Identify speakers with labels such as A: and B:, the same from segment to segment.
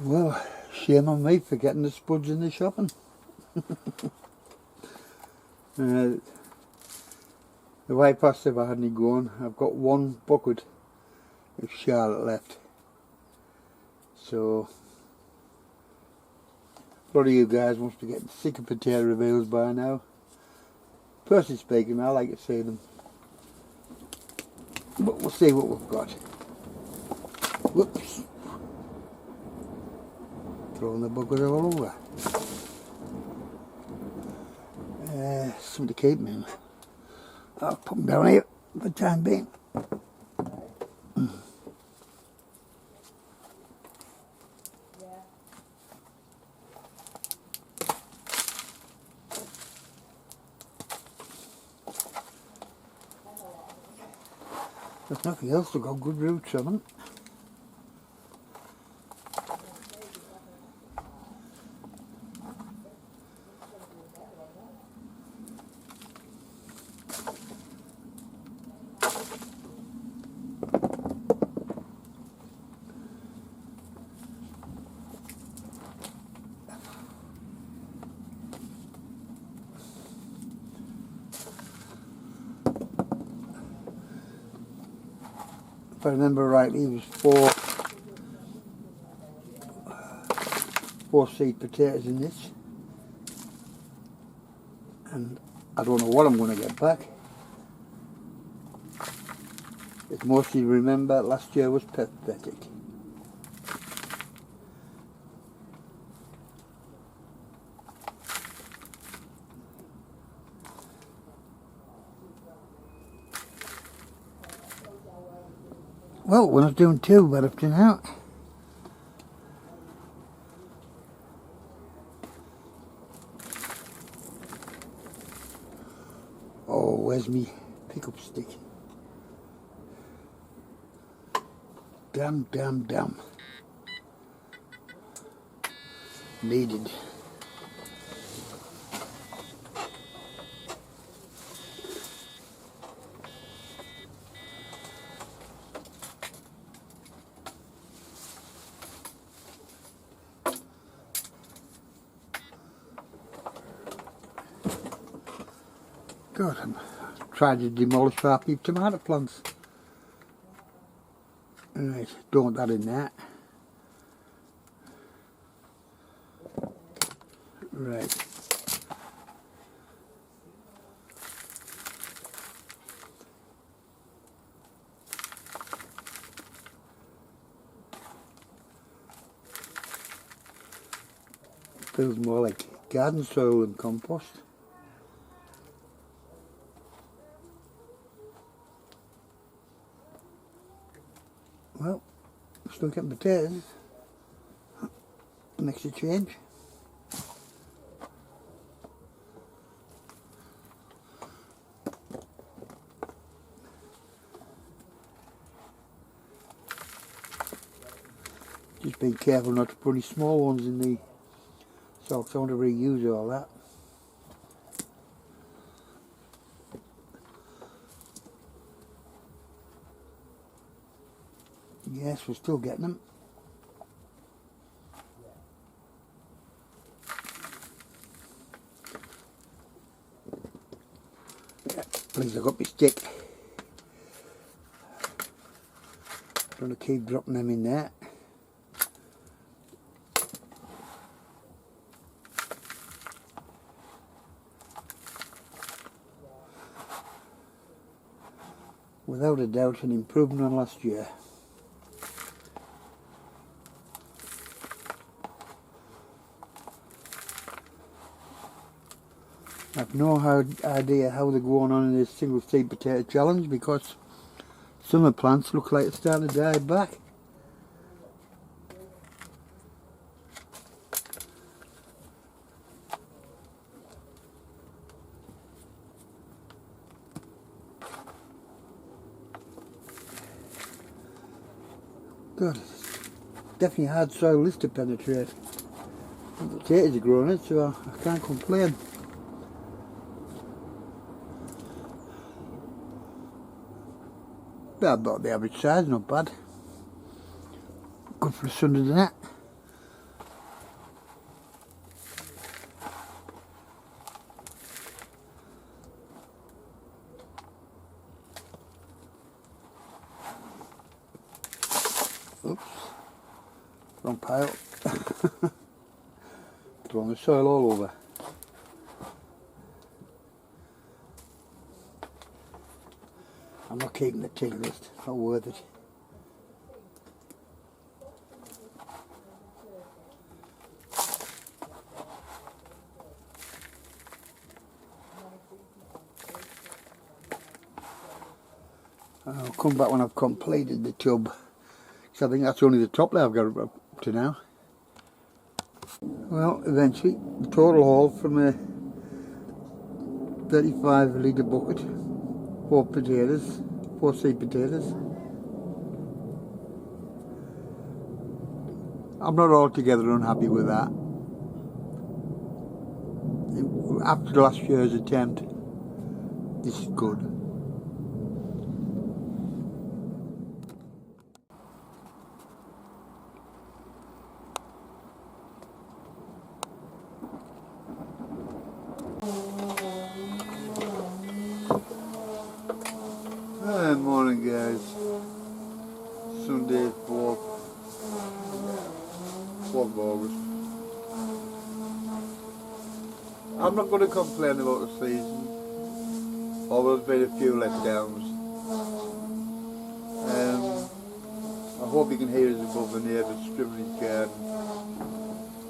A: Well, shame on me for getting the spuds in the shopping. The white pasta if I hadn't gone, I've got one bucket of Charlotte left. So, a lot of you guys must be getting sick of potato reveals by now. Personally speaking, I like to see them. But we'll see what we've got. Whoops. Throwing the bucket all over. Something to keep me in. I'll put them down here for the time being. There's nothing else, they've got good roots on them. If I remember rightly, it was four seed potatoes in this, and I don't know what I'm going to get back. As most of you remember, last year was pathetic. Well, we're not doing too bad up to now. Oh, where's me pickup stick? Damn. Needed. God, I'm trying to demolish half my tomato plants. Right, don't want that in there. Right. Feels more like garden soil than compost. Well, still getting potatoes. Makes a change. Just being careful not to put any small ones in the socks. I want to reuse all that. Yes, we're still getting them. Yeah, please, I got my stick. Don't want to keep dropping them in there. Without a doubt, an improvement on last year. I've no idea how they're going on in this single seed potato challenge, because some of the plants look like they're starting to die back. God, it's definitely hard soil this to penetrate. The potatoes are growing it, so I can't complain. But about the average size, not bad. Good for a Sunday night. Oops, wrong pile. Throwing the soil all over. I'm not keeping the tick list, it's not worth it. I'll come back when I've completed the tub, because I think that's only the top layer I've got up to now. Well, eventually, the total haul from a 35 litre bucket, 4 potatoes, 4 seed potatoes. I'm not altogether unhappy with that. After last year's attempt, this is good. Morning guys, Sunday 4th of August. I'm not going to complain about the season, although there's been a few letdowns. I hope you can hear us above the neighbours stripping his garden.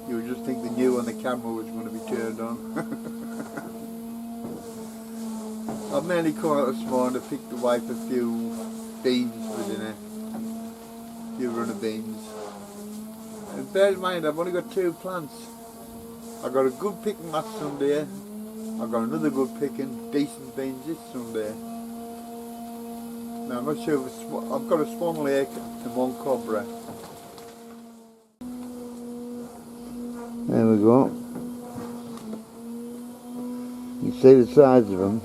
A: You would just think they knew when the camera was going to be turned on. I've mainly come out this morning to pick the wife a few beans for dinner, a few runner beans. And bear in mind, I've only got 2 plants. I got a good picking last Sunday, I got another good picking, decent beans this Sunday. Now I'm not sure if it's, I've got a Swan Lake and 1 Cobra. There we go. You can see the size of them.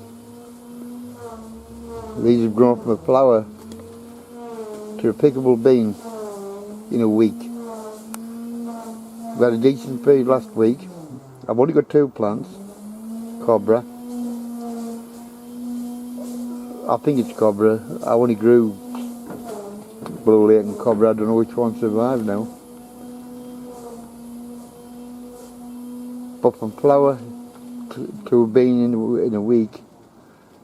A: These have grown from a flower to a pickable bean in a week. We had a decent feed last week. I've only got 2 plants, Cobra. I think it's Cobra. I only grew Blue Lake and Cobra. I don't know which one survived now. But from flower to a bean in a week,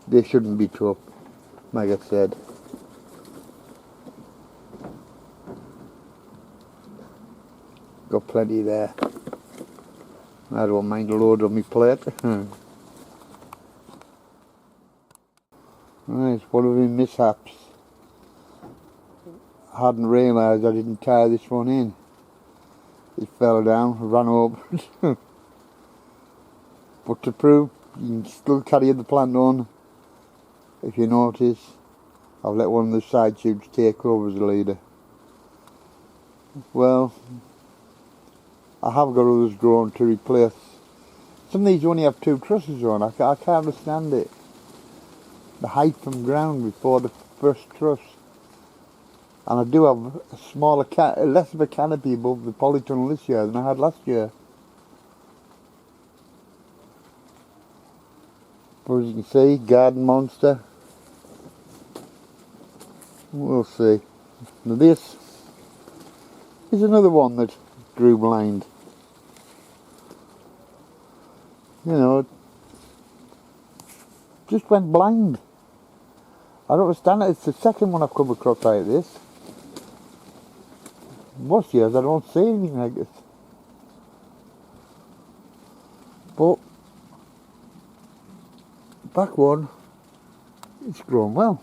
A: they shouldn't be tough, like I said. Got plenty there. I don't mind a load on my plate. Right, one of the mishaps. I hadn't realised I didn't tie this one in. It fell down, ran over. But to prove you can still carry the plant on, if you notice, I've let one of the side tubes take over as a leader. Well, I have got others grown to replace. Some of these only have 2 trusses on. I can't understand it. The height from ground before the first truss. And I do have a smaller, less of a canopy above the polytunnel this year than I had last year. But as you can see, garden monster. We'll see. Now this is another one that grew blind. You know, just went blind. I don't understand it. It's the second one I've come across like this. Most years I don't see anything like this. But back one, it's grown well.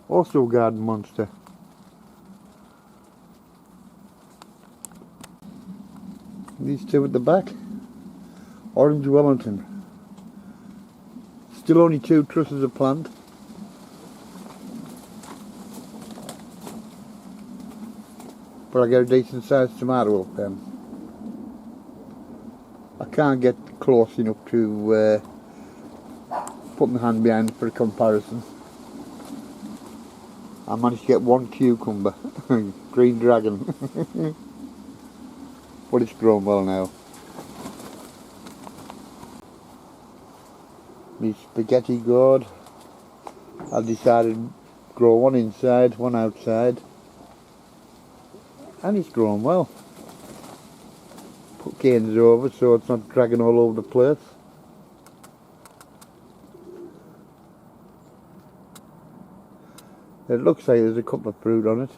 A: Also garden monster. These 2 at the back, Orange Wellington. Still only 2 trusses of plant. But I get a decent sized tomato up them. I can't get close enough to put my hand behind for a comparison. I managed to get 1 cucumber, Green Dragon. But it's grown well now. My spaghetti gourd, I decided to grow 1 inside, 1 outside. and it's grown well. Put canes over so it's not dragging all over the place. It looks like there's a couple of fruit on it.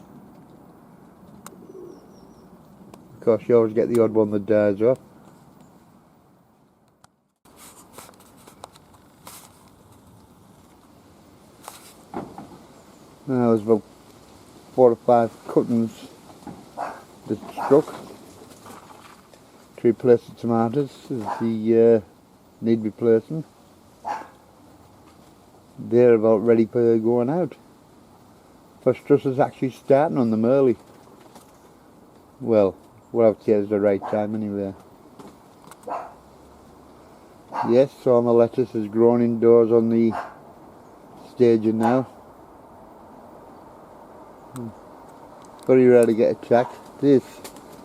A: Of course you always get the odd one that dies off. Now there's about 4 or 5 cuttings that struck to replace the tomatoes as the need replacing. They're about ready for going out. First truss is actually starting on them early. Well, what I would say is the right time anyway. Yes, so my lettuce is grown indoors on the staging now. Very rare to get attacked. This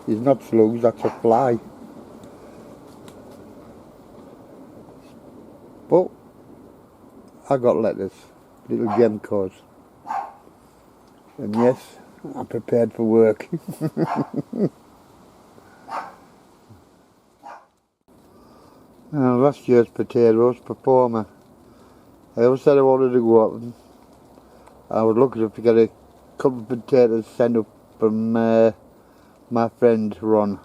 A: is not slugs, that's a fly. But I got lettuce, little gem cores. And yes, I'm prepared for work. Now, last year's potatoes performer. I always said I wanted to go up and I was looking to get a couple of potatoes sent up from my friend Ron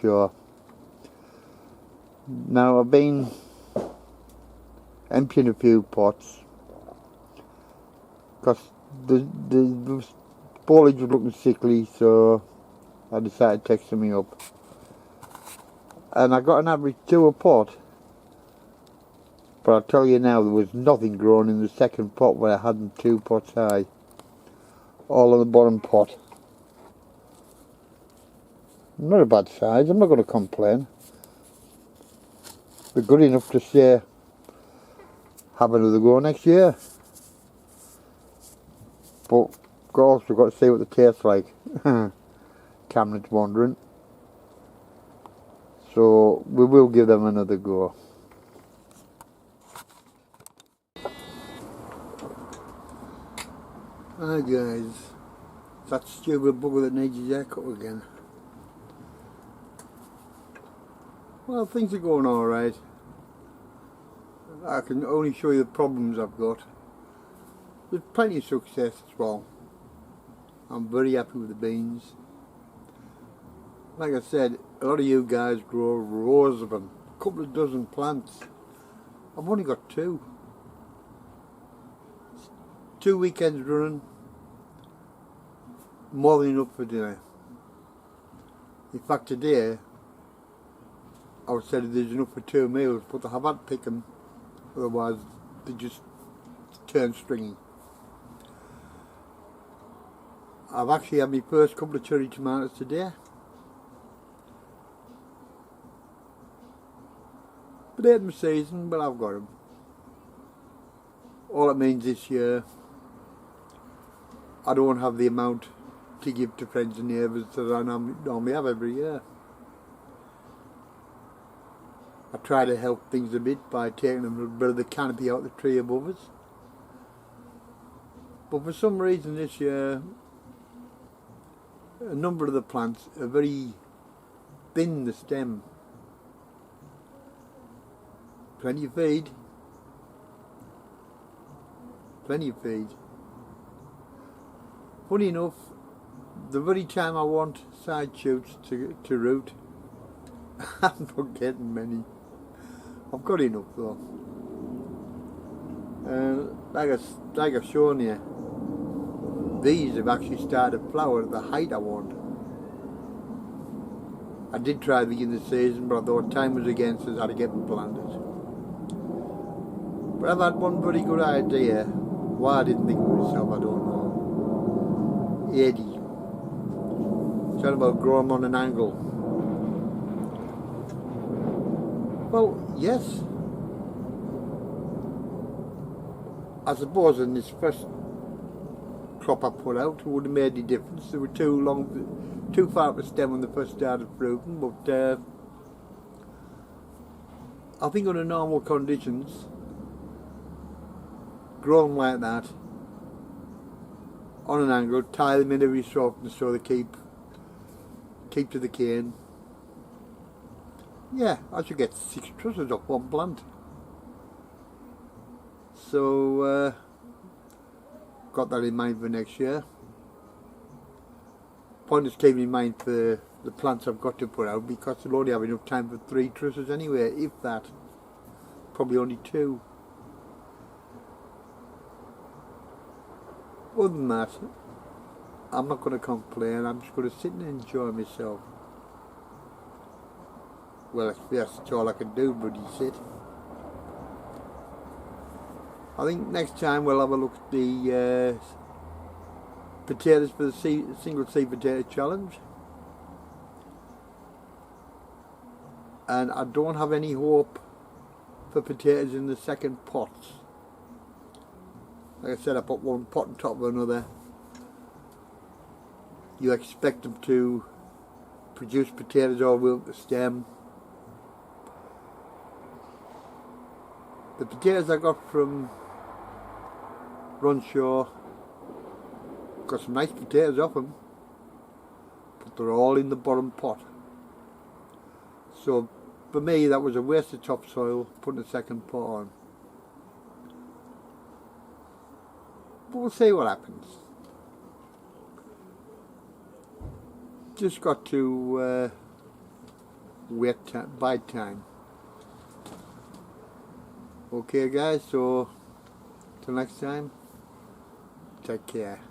A: Shaw. Now I've been emptying a few pots because the foliage was looking sickly, so I decided to take some up. And I got an average 2 a pot. But I'll tell you now, there was nothing growing in the second pot where I had them 2 pots high. All in the bottom pot. Not a bad size, I'm not going to complain. They're good enough to say have another go next year. But of course we've got to see what they taste like. Cameron's wondering. So we will give them another go. Hi guys, that stupid bugger that needs his haircut again. Well, things are going alright. I can only show you the problems I've got. There's plenty of success as well. I'm very happy with the beans. Like I said, a lot of you guys grow rows of them, a couple of dozen plants. I've only got 2. 2 weekends running, more than enough for dinner. In fact today, I would say there's enough for 2 meals, but I have had to pick them, otherwise they just turn stringy. I've actually had my first couple of cherry tomatoes today. But they ain't my season, but I've got them. All it means this year, I don't have the amount to give to friends and neighbours that I normally have every year. I try to help things a bit by taking a bit of the canopy out the tree above us. But for some reason this year, a number of the plants are very thin, the stem. Plenty of feed. Plenty of feed. Funny enough, the very time I want side shoots to root, I'm not getting many. I've got enough though. Like I've shown you, these have actually started to flower at the height I want. I did try at the beginning of the season, but I thought time was against us, I had to get them planted. But I've had one very good idea. Why I didn't think of myself, I don't know. Eddie. It's all about growing them on an angle. Well, yes. I suppose in this first crop I put out, it would have made any difference. They were too far up the stem when they first started fruiting, but I think under normal conditions, grown like that, on an angle, tie them in every so often so they keep keep to the cane. Yeah, I should get 6 trusses off one plant. So got that in mind for next year. Point is keeping in mind for the plants I've got to put out, because I'll only have enough time for 3 trusses anyway, if that. Probably only 2. Other than that, I'm not going to complain. I'm just going to sit and enjoy myself. Well, that's all I can do, bloody sit. I think next time we'll have a look at the potatoes for the single seed potato challenge. And I don't have any hope for potatoes in the second pots. Like I said, I put one pot on top of another. You expect them to produce potatoes all the way up the stem. The potatoes I got from Runshaw, got some nice potatoes off them, but they're all in the bottom pot. So for me, that was a waste of topsoil, putting a second pot on. But we'll see what happens. Just got to bide time. Okay guys, so till next time, take care.